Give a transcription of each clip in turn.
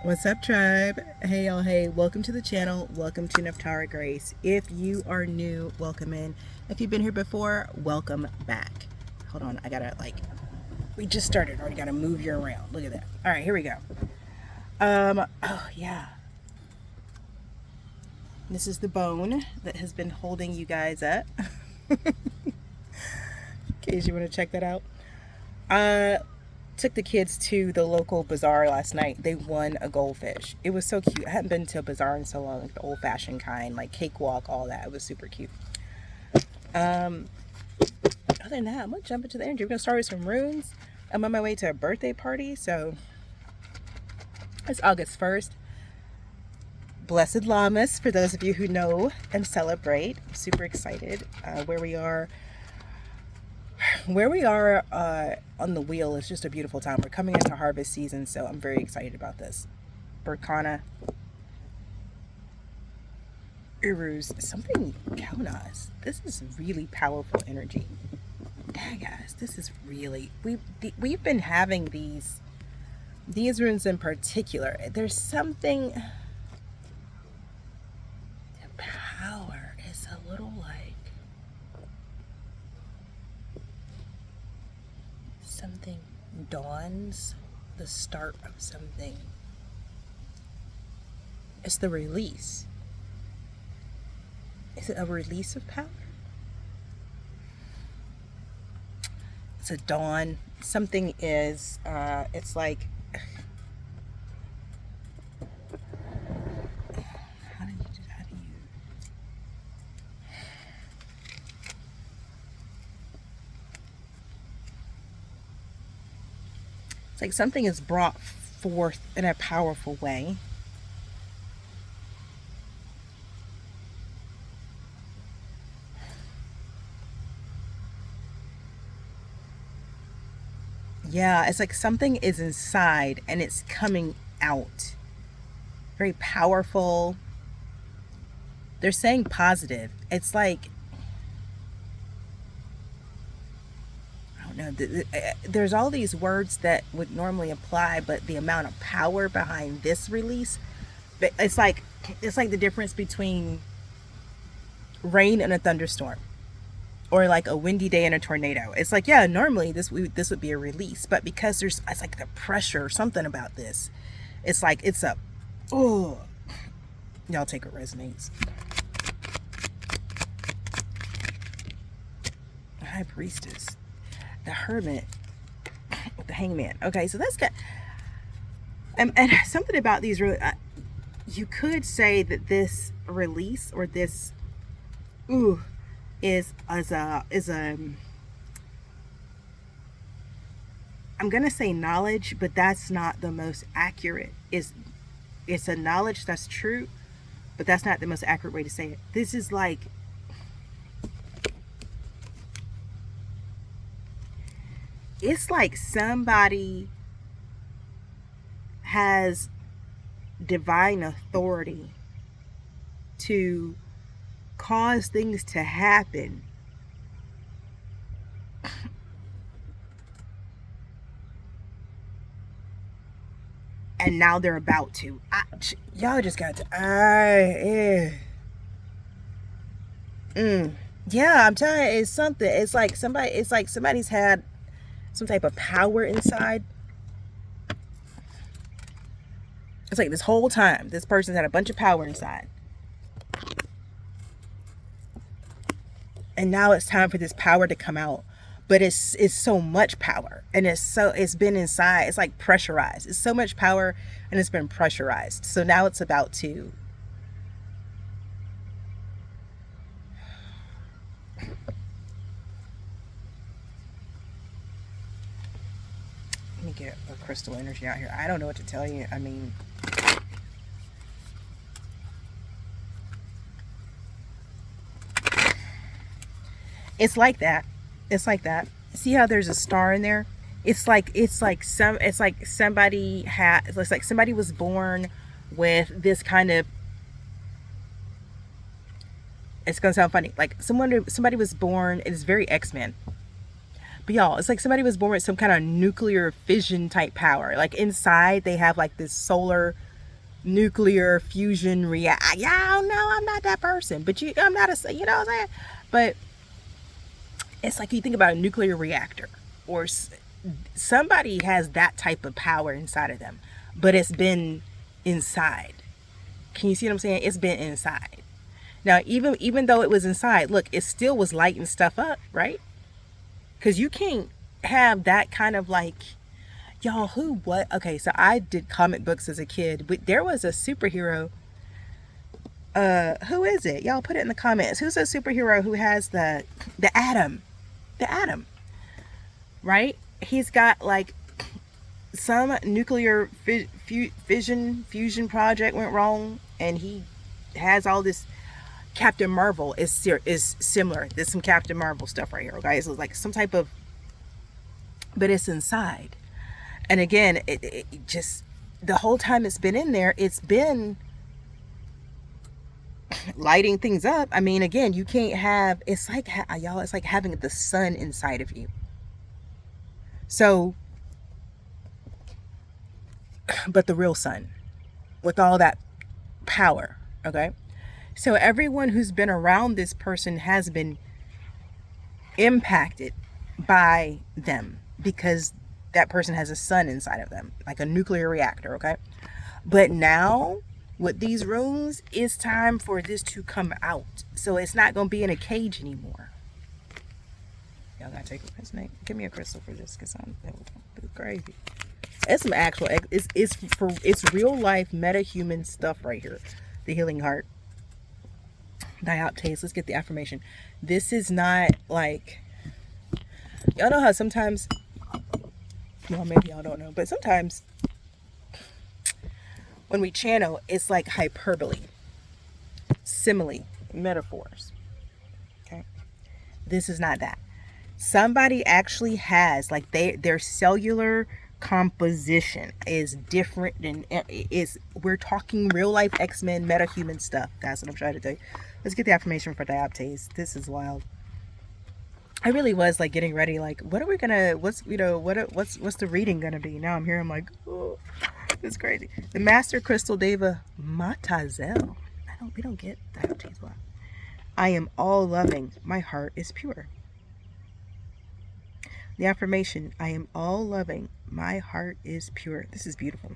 What's up, tribe? Hey, y'all. Hey, welcome to the channel. Welcome to Nephtara Grace. If you are new, welcome in. If you've been here before, welcome back. Hold on, I gotta we just started. Already gotta move you around. Look at that. All right, here we go. Oh yeah. This is the bone that has been holding you guys up. In case you want to check that out. Took the kids to the local bazaar last night. They won a goldfish. It was so cute. I hadn't been to a bazaar in so long, like the old-fashioned kind, like cakewalk, all that. It was super cute. Other than that, I'm gonna jump into the energy. We're gonna start with some runes. I'm on my way to a birthday party, so it's August 1st. Blessed Llamas, for those of you who know and celebrate. I'm super excited. Where we are on the wheel is just a beautiful time. We're coming into harvest season, so I'm very excited about this. Burkana, Uruz, something Kaunas. This is really powerful energy. Yeah, guys, this is really we've been having these runes in particular. There's something. The power is a little like something dawns, the start of something. It's the release. Is it a release of power? It's a dawn. Something is, it's like, how do you, it's like something is brought forth in a powerful way. Yeah, it's like something is inside and it's coming out. Very powerful. They're saying positive. It's like, I don't know, there's all these words that would normally apply, but the amount of power behind this release, it's like the difference between rain and a thunderstorm, or like a windy day and a tornado. It's like, yeah, normally this would be a release, but because it's like the pressure or something about this, it's like it's a, oh, y'all take what resonates. The High Priestess, the Hermit, the Hangman. Okay, so that's good. And something about these really, you could say that this release or this, is I'm gonna say knowledge, but that's not the most accurate. It's a knowledge that's true, but that's not the most accurate way to say it. This is like, it's like somebody has divine authority to cause things to happen and now they're about to. Y'all just got to. Yeah, I'm telling you, it's something. It's like somebody's had some type of power inside. It's like this whole time, this person's had a bunch of power inside. And now it's time for this power to come out. But it's so much power, and it's been inside. It's like pressurized. It's so much power and it's been pressurized. So now it's about to, let me get a crystal energy out here. I don't know what to tell you. I mean, it's like that. It's like that. See how there's a star in there? It's like somebody was born with this kind of, it's gonna sound funny, like somebody was born, it's very X-Men. But y'all, it's like somebody was born with some kind of nuclear fission type power. Like inside they have like this solar nuclear fusion react. Y'all know I'm not that person, but I'm not a, you know what I'm saying? But it's like you think about a nuclear reactor, or somebody has that type of power inside of them, but it's been inside. Can you see what I'm saying? It's been inside. Now, even though it was inside, look, it still was lighting stuff up, right? Because you can't have that kind of like, y'all, who, what? Okay, so I did comic books as a kid, but there was a superhero. Who is it? Y'all put it in the comments. Who's a superhero who has the atom? The atom, right? He's got like some nuclear fusion project went wrong, and he has all this. Captain Marvel is similar. There's some Captain Marvel stuff right here, guys. So it's like some type of, but it's inside. And again, it just, the whole time it's been in there, it's been lighting things up. I mean, again, you can't have, it's like, y'all, it's like having the sun inside of you. So, but the real sun with all that power, okay? So everyone who's been around this person has been impacted by them because that person has a sun inside of them, like a nuclear reactor, okay? But now with these runes, it's time for this to come out. So it's not going to be in a cage anymore. Y'all gotta take a crystal. Give me a crystal for this, because I'm crazy. It's some actual, it's real life meta-human stuff right here. The healing heart. Dioptase. Let's get the affirmation. This is not like, y'all know how sometimes, well, maybe y'all don't know, but sometimes when we channel, it's like hyperbole, simile, metaphors. Okay, this is not that. Somebody actually has, like, their cellular composition is different than is. We're talking real life X-Men meta-human stuff. That's what I'm trying to do. Let's get the affirmation for Dioptase. This is wild. I really was like getting ready, like, what are we gonna, what's the reading gonna be? Now I'm here, I'm like, oh, it's crazy. The Master Crystal Deva Matazel. We don't get Dioptase. Wow. I am all loving. My heart is pure. The affirmation, I am all loving. My heart is pure. This is beautiful.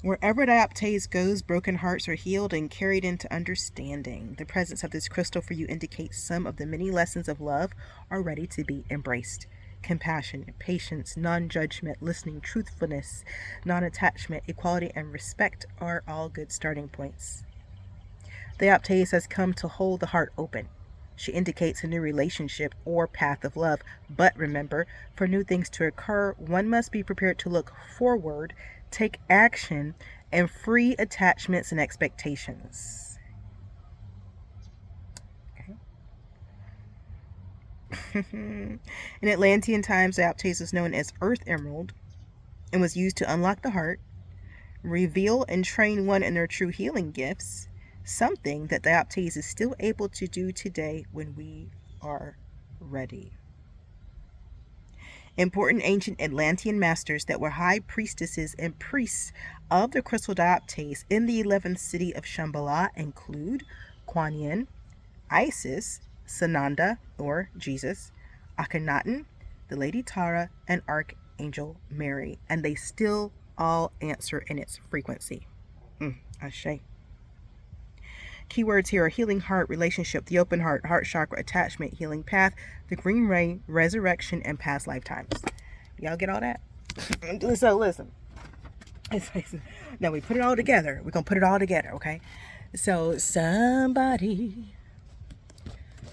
Wherever Dioptase goes, broken hearts are healed and carried into understanding. The presence of this crystal for you indicates some of the many lessons of love are ready to be embraced. Compassion, patience, non-judgment, listening, truthfulness, non-attachment, equality, and respect are all good starting points. Dioptase has come to hold the heart open. She indicates a new relationship or path of love. But remember, for new things to occur, one must be prepared to look forward, take action, and free attachments and expectations. Okay. In Atlantean times, Dioptase was known as Earth Emerald and was used to unlock the heart, reveal and train one in their true healing gifts, something that Dioptase is still able to do today when we are ready. Important ancient Atlantean masters that were high priestesses and priests of the crystal Dioptase in the 11th city of Shambhala include Kuan Yin, Isis, Sananda or Jesus, Akhenaten, the Lady Tara, and Archangel Mary, and they still all answer in its frequency. Ashe. Keywords here are healing heart, relationship, the open heart, heart chakra, attachment, healing path, the green ray, resurrection, and past lifetimes. Y'all get all that? So listen. Now we put it all together. We're going to put it all together, okay? So somebody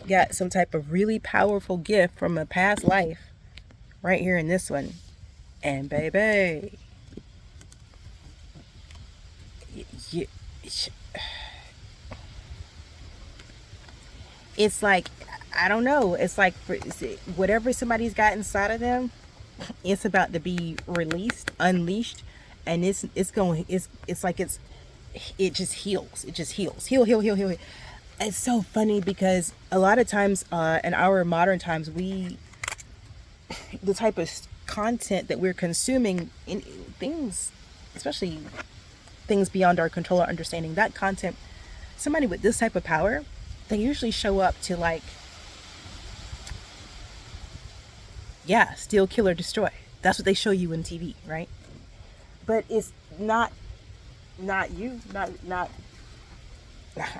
got some type of really powerful gift from a past life right here in this one. And baby, it's like, I don't know, it's like whatever somebody's got inside of them, it's about to be released, unleashed, and it just heals. It just heal. It's so funny because a lot of times in our modern times, the type of content that we're consuming in things, especially things beyond our control or understanding, that content, somebody with this type of power, they usually show up to like, yeah, steal, kill, or destroy. That's what they show you in TV, right? But it's not you, not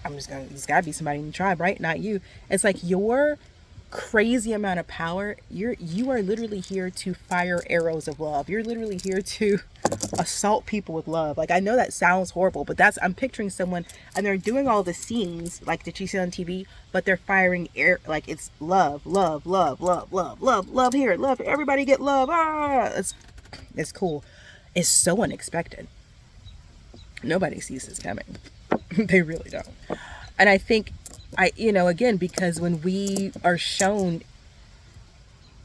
I'm just gonna, there's gotta be somebody in the tribe, right? Not you. It's like your crazy amount of power, you are literally here to fire arrows of love. You're literally here to assault people with love. Like, I know that sounds horrible, but that's, I'm picturing someone and they're doing all the scenes like that you see on TV, but they're firing air, like it's love, love, love, love, love, love, love here, love, everybody get love. Ah, it's cool. It's so unexpected. Nobody sees this coming. They really don't. And I think again, because when we are shown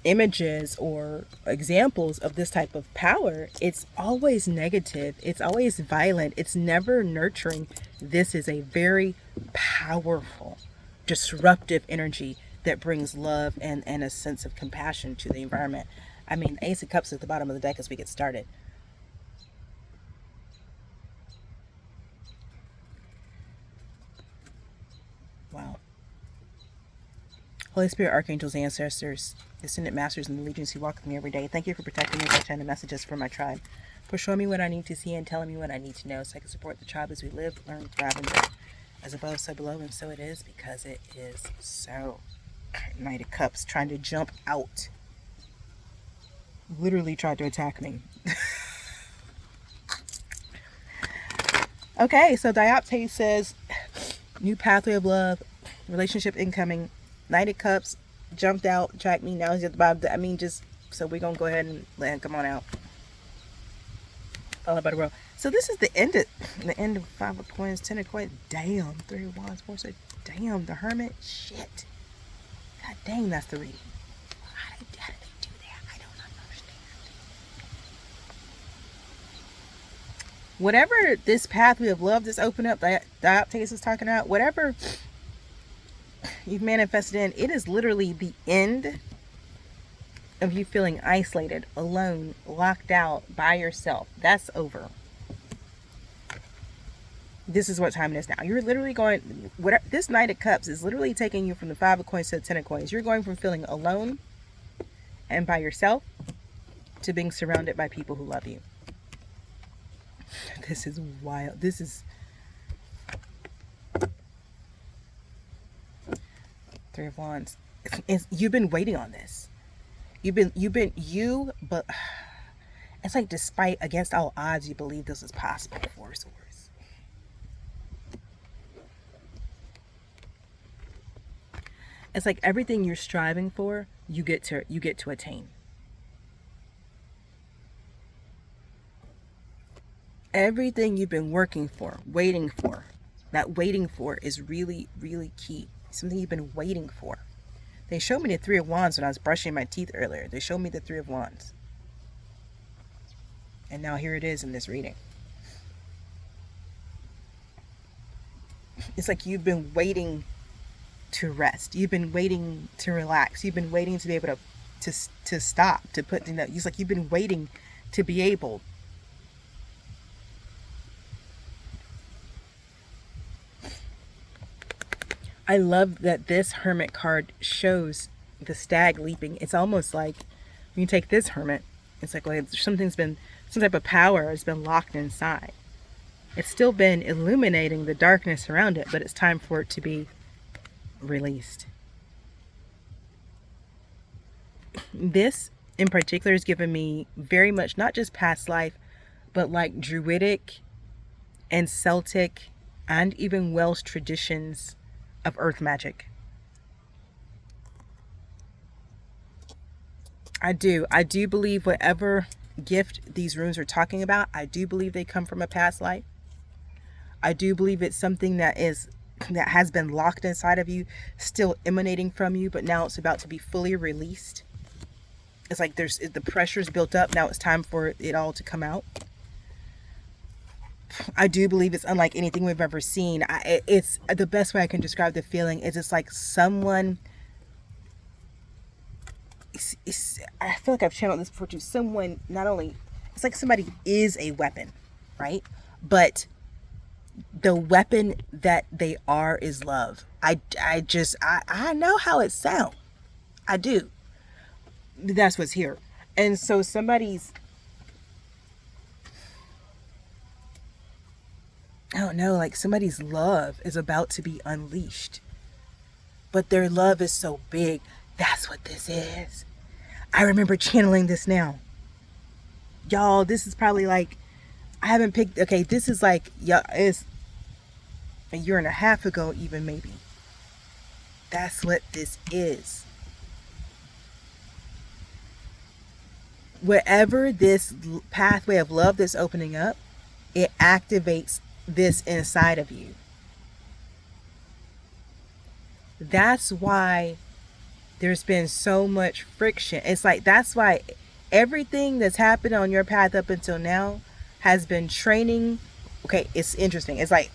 images or examples of this type of power, it's always negative. It's always violent. It's never nurturing. This is a very powerful, disruptive energy that brings love and a sense of compassion to the environment. I mean, Ace of Cups at the bottom of the deck as we get started. Wow. Holy Spirit, archangels, ancestors, descendant masters, and the legions who walk with me every day, thank you for protecting me by sending messages for my tribe, for showing me what I need to see and telling me what I need to know so I can support the tribe as we live, learn, thrive, and grow. As above, so below, and so it is, because it is so. Knight of Cups trying to jump out. Literally tried to attack me. Okay, so Dioptase says, new pathway of love, relationship incoming. Knight of Cups jumped out, tracked me. Now he's at the bottom. I mean, just so we're gonna go ahead and let him come on out. Followed by the row. So this is the end of Five of Coins, Ten of Coins. Damn, Three of Wands, Four. So damn, the Hermit. Shit. God dang, that's the reading. How did they do that? I don't understand. Whatever this pathway of love that's opened up, Dioptase is talking about, whatever you've manifested in, it is literally the end of you feeling isolated, alone, locked out, by yourself. That's over. This is what time it is now. You're literally going, this Knight of Cups is literally taking you from the Five of Coins to the Ten of Coins. You're going from feeling alone and by yourself to being surrounded by people who love you. This is wild. This is Three of Wands. You've been waiting on this. But it's like, despite, against all odds, you believe this is possible. Four of Swords. It's like everything you're striving for, you get to attain. Everything you've been working for, waiting for, that waiting for is really, really key. Something you've been waiting for. They showed me the Three of Wands when I was brushing my teeth earlier. They showed me the Three of Wands. And now here it is in this reading. It's like you've been waiting to rest. You've been waiting to relax. You've been waiting to be able to stop, to put, it's like you've been waiting to be able. I love that this Hermit card shows the stag leaping. It's almost like when you take this Hermit, it's like, well, some type of power has been locked inside. It's still been illuminating the darkness around it, but it's time for it to be released. This in particular has given me very much not just past life, but like Druidic and Celtic and even Welsh traditions of earth magic. I do believe whatever gift these runes are talking about, I do believe they come from a past life. I do believe it's something that has been locked inside of you, still emanating from you, but now it's about to be fully released. It's like the pressure's built up. Now it's time for it all to come out. I do believe it's unlike anything we've ever seen. It's the best way I can describe the feeling is it's like someone I feel like I've channeled this before too. Someone not only, it's like somebody is a weapon, right? But the weapon that they are is love. I know how it sounds. I do. That's what's here. And so somebody's, I don't know, like somebody's love is about to be unleashed. But their love is so big. That's what this is. I remember channeling this now. Y'all, this is probably like, I haven't picked, okay, this is like, yeah, it's a year and a half ago, even maybe. That's what this is. Wherever this pathway of love that's opening up, it activates this inside of you. That's why there's been so much friction. It's like, that's why everything that's happened on your path up until now has been training. Okay, it's interesting. It's like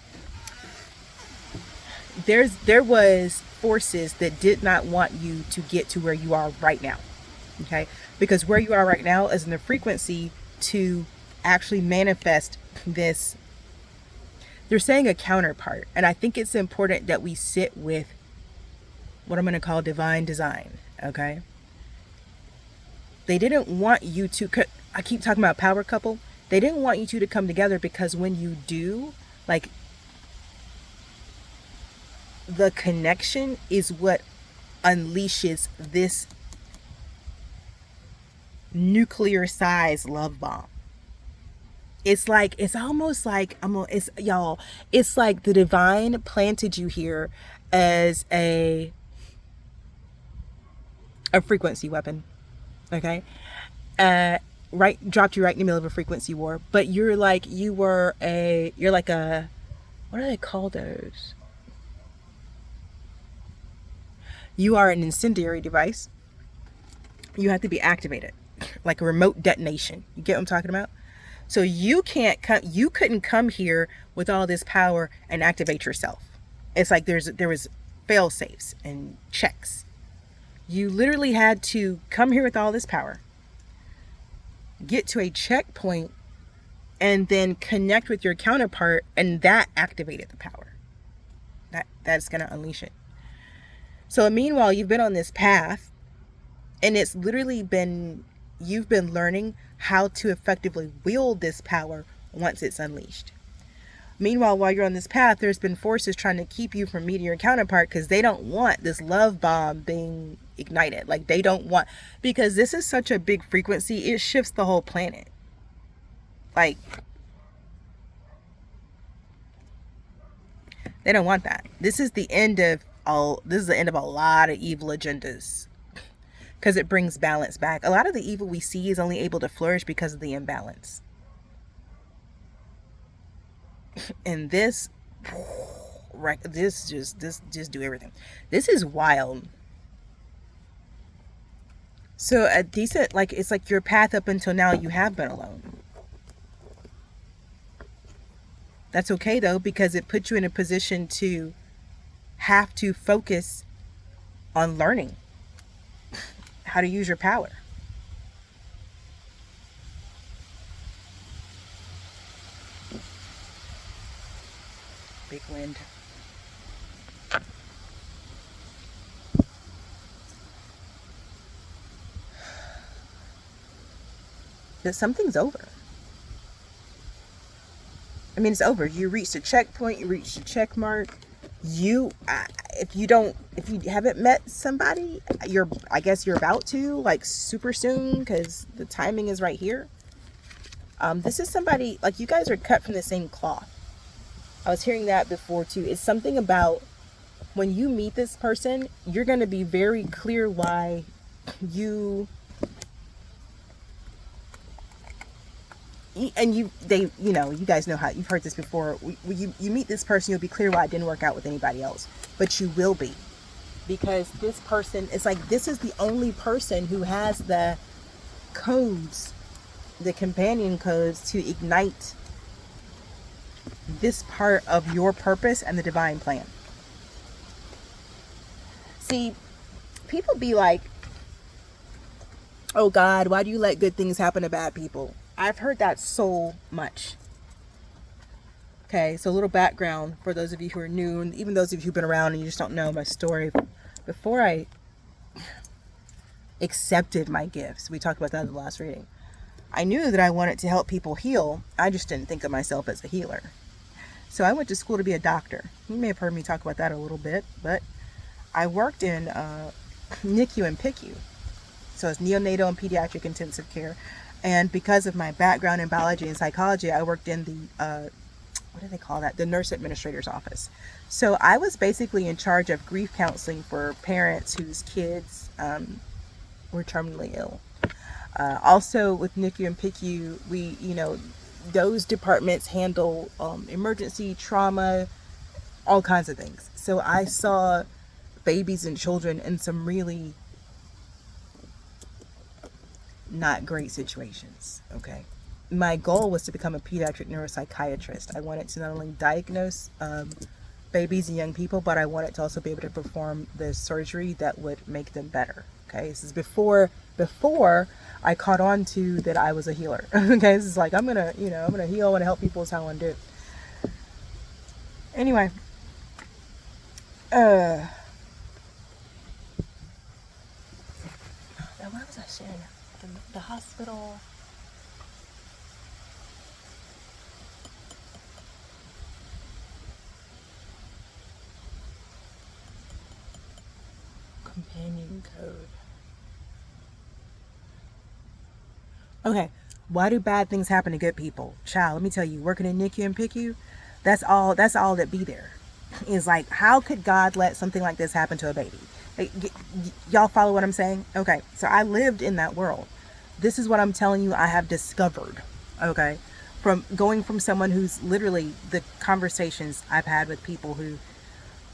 there was forces that did not want you to get to where you are right now. Okay, because where you are right now is in the frequency to actually manifest this. They're saying a counterpart, and I think it's important that we sit with what I'm going to call divine design. Okay, they didn't want you to, I keep talking about power couple. They didn't want you two to come together, because when you do, like, the connection is what unleashes this nuclear size love bomb. It's like, it's almost like, it's, y'all, it's like the divine planted you here as a frequency weapon. Okay, right, dropped you right in the middle of a frequency war. But you're like, you're like a, what do they call those? You are an incendiary device. You have to be activated, like a remote detonation. You get what I'm talking about? So you couldn't come here with all this power and activate yourself. It's like there was fail safes and checks. You literally had to come here with all this power, get to a checkpoint, and then connect with your counterpart, and that activated the power. That's going to unleash it. So meanwhile, you've been on this path, and it's literally been, you've been learning how to effectively wield this power once it's unleashed. Meanwhile, while you're on this path, there's been forces trying to keep you from meeting your counterpart, because they don't want this love bomb being ignited. Like, they don't want, because this is such a big frequency, it shifts the whole planet. Like, they don't want that. This is the end of a lot of evil agendas, because it brings balance back. A lot of the evil we see is only able to flourish because of the imbalance. And this just do everything. This is wild. So a decent, like, it's like your path up until now, you have been alone. That's okay though, because it puts you in a position to have to focus on learning how to use your power. Big wind. But something's over. I mean, it's over. You reached a checkpoint. You reached a check mark. If you haven't met somebody, I guess you're about to, like, super soon, because the timing is right here. This is somebody, like, you guys are cut from the same cloth. I was hearing that before too. It's something about when you meet this person, you're going to be very clear why you guys know how, you've heard this before. You meet this person, you'll be clear why it didn't work out with anybody else, but you will be, because this person, it's like, this is the only person who has the codes, the companion codes, to ignite this part of your purpose and the divine plan. See, people be like, Oh God, why do you let good things happen to bad people? I've heard that so much. Okay, so a little background for those of you who are new, and even those of you who've been around and you just don't know my story. Before I accepted my gifts, we talked about that in the last reading, I knew that I wanted to help people heal. I just didn't think of myself as a healer. So I went to school to be a doctor. You may have heard me talk about that a little bit, but I worked in NICU and PICU. So it's neonatal and pediatric intensive care. And because of my background in biology and psychology, I worked in the, what do they call that? The nurse administrator's office. So I was basically in charge of grief counseling for parents whose kids were terminally ill. Also with NICU and PICU, those departments handle emergency, trauma, all kinds of things. So I saw babies and children in some really not great situations. Okay. My goal was to become a pediatric neuropsychiatrist. I wanted to not only diagnose babies and young people, but I wanted to also be able to perform the surgery that would make them better. Okay. This is before I caught on to that I was a healer. Okay. This is like, I'm going to heal, I want to help people is how I want to do it. Anyway, where was I saying? The hospital. Companion code. Okay, why do bad things happen to good people? Child, let me tell you, working in NICU and PICU, that's all that be there. Is like, how could God let something like this happen to a baby? Y'all follow what I'm saying? Okay, so I lived in that world. This is what I'm telling you I have discovered, okay? From going from someone who's literally, the conversations I've had with people who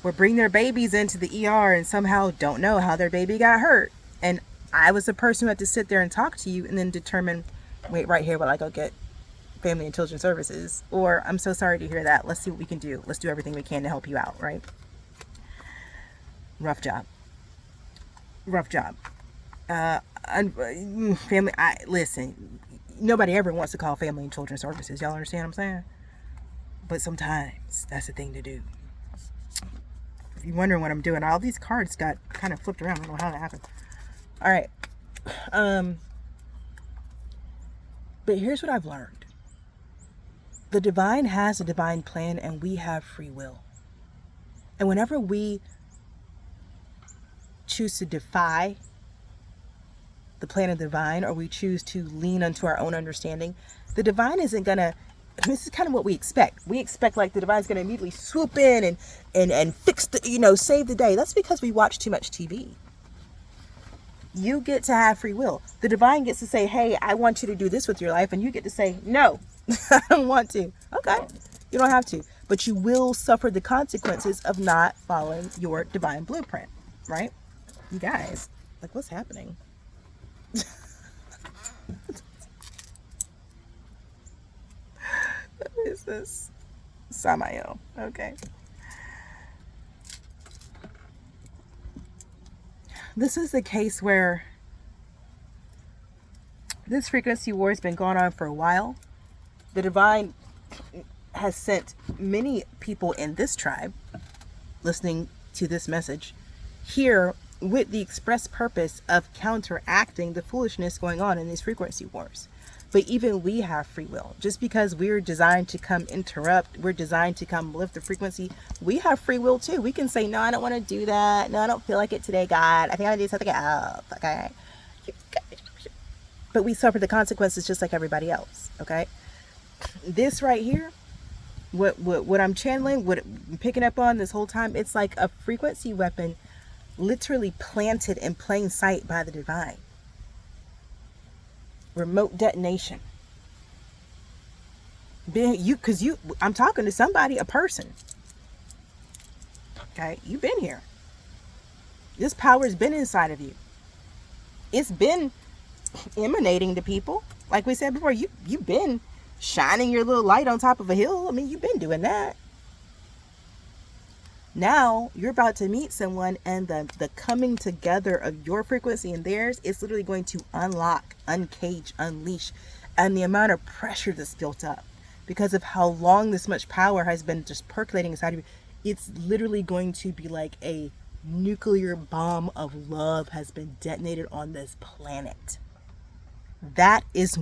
will bring their babies into the ER and somehow don't know how their baby got hurt. And I was the person who had to sit there and talk to you and then determine, wait, right here while I go get Family and Children Services. Or, I'm so sorry to hear that. Let's see what we can do. Let's do everything we can to help you out, right? Rough job. Listen, nobody ever wants to call Family and Children Services. Y'all understand what I'm saying? But sometimes that's the thing to do. If you're wondering what I'm doing, all these cards got kind of flipped around. I don't know how that happened. All right. But here's what I've learned. The divine has a divine plan and we have free will. And whenever we choose to defy the plan of the divine, or we choose to lean onto our own understanding, the divine isn't gonna, this is kind of what we expect. We expect like the divine's gonna immediately swoop in and fix the, save the day. That's because we watch too much TV. You get to have free will. The divine gets to say, hey, I want you to do this with your life. And you get to say, no, I don't want to. Okay, you don't have to. But you will suffer the consequences of not following your divine blueprint, right? You guys, like, what's happening? What is this? Samael. Okay. This is the case where this frequency war has been going on for a while. The divine has sent many people in this tribe listening to this message here with the express purpose of counteracting the foolishness going on in these frequency wars. But even we have free will. Just because we're designed to come interrupt, we're designed to come lift the frequency, we have free will too. We can say, no, I don't want to do that. No, I don't feel like it today, God. I think I want to do something else, okay? But we suffer the consequences just like everybody else, okay? This right here, what I'm channeling, what I'm picking up on this whole time, it's like a frequency weapon literally planted in plain sight by the divine. Remote detonation. I'm talking to somebody, a person. Okay, you've been here. This power's been inside of you. It's been emanating to people. Like we said before, you've been shining your little light on top of a hill. I mean, you've been doing that. Now you're about to meet someone, and the coming together of your frequency and theirs is literally going to unlock, uncage, unleash, and the amount of pressure that's built up because of how long this much power has been just percolating inside of you. It's literally going to be like a nuclear bomb of love has been detonated on this planet. That is,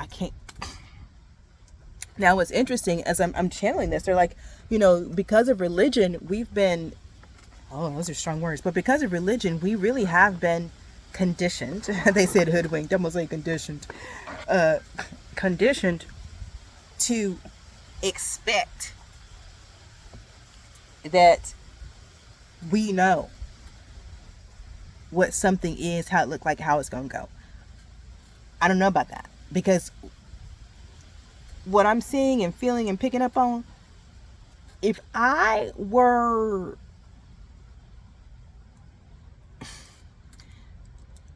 I can't. Now, what's interesting as I'm channeling this, they're like, because of religion, we've been, oh, those are strong words, but because of religion, we really have been conditioned. They said hoodwinked, I'm going to say conditioned. Conditioned to expect that we know what something is, how it looked like, how it's going to go. I don't know about that, because what I'm seeing and feeling and picking up on, if I were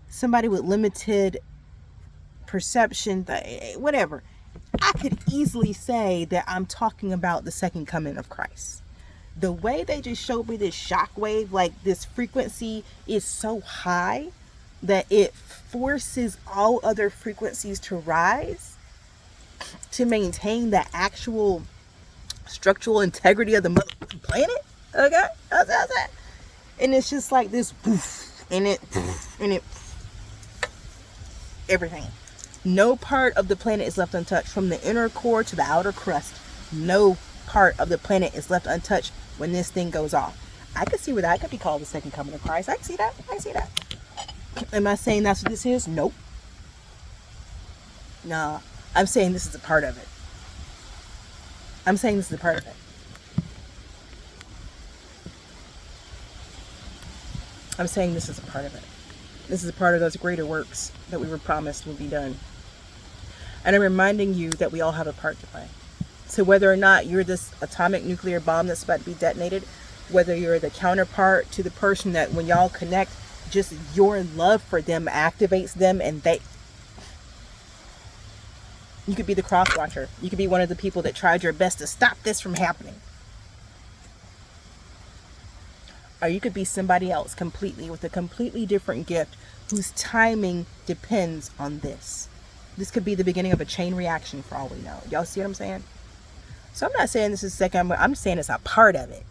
somebody with limited perception, whatever, I could easily say that I'm talking about the second coming of Christ. The way they just showed me this shockwave, like this frequency is so high that it forces all other frequencies to rise to maintain the actual structural integrity of the planet. Okay, that's it. And it's just like this poof, and it everything. No part of the planet is left untouched, from the inner core to the outer crust. No part of the planet is left untouched when this thing goes off. I could see where that could be called the second coming of Christ. I can see that. Am I saying that's what this is? Nope. Nah, I'm saying this is a part of it. I'm saying this is a part of it. I'm saying this is a part of it. This is a part of those greater works that we were promised would be done. And I'm reminding you that we all have a part to play. So whether or not you're this atomic nuclear bomb that's about to be detonated, whether you're the counterpart to the person that when y'all connect, just your love for them activates them, and you could be the cross watcher. You could be one of the people that tried your best to stop this from happening. Or you could be somebody else completely with a completely different gift whose timing depends on this. This could be the beginning of a chain reaction for all we know. Y'all see what I'm saying? So I'm not saying this is second. I'm saying it's a part of it.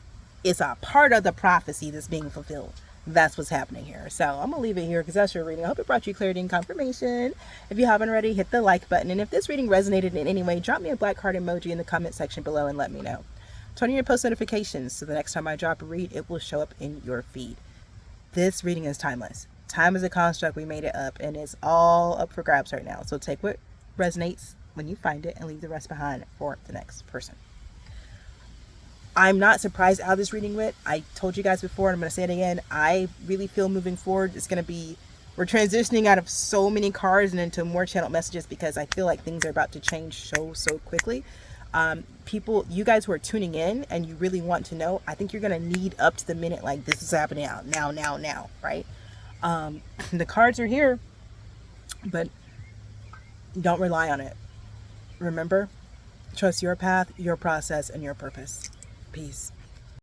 It's a part of the prophecy that's being fulfilled. That's what's happening here. So I'm going to leave it here because that's your reading. I hope it brought you clarity and confirmation. If you haven't already, hit the like button. And if this reading resonated in any way, drop me a black heart emoji in the comment section below and let me know. Turn on your post notifications so the next time I drop a read, it will show up in your feed. This reading is timeless. Time is a construct. We made it up, and it's all up for grabs right now. So take what resonates when you find it and leave the rest behind for the next person. I'm not surprised how this reading went. I told you guys before, and I'm going to say it again. I really feel moving forward, it's going to be, we're transitioning out of so many cards and into more channeled messages because I feel like things are about to change so quickly. People, you guys who are tuning in and you really want to know, I think you're going to need up to the minute, like this is happening now, right? The cards are here, but don't rely on it. Remember, trust your path, your process, and your purpose. Peace.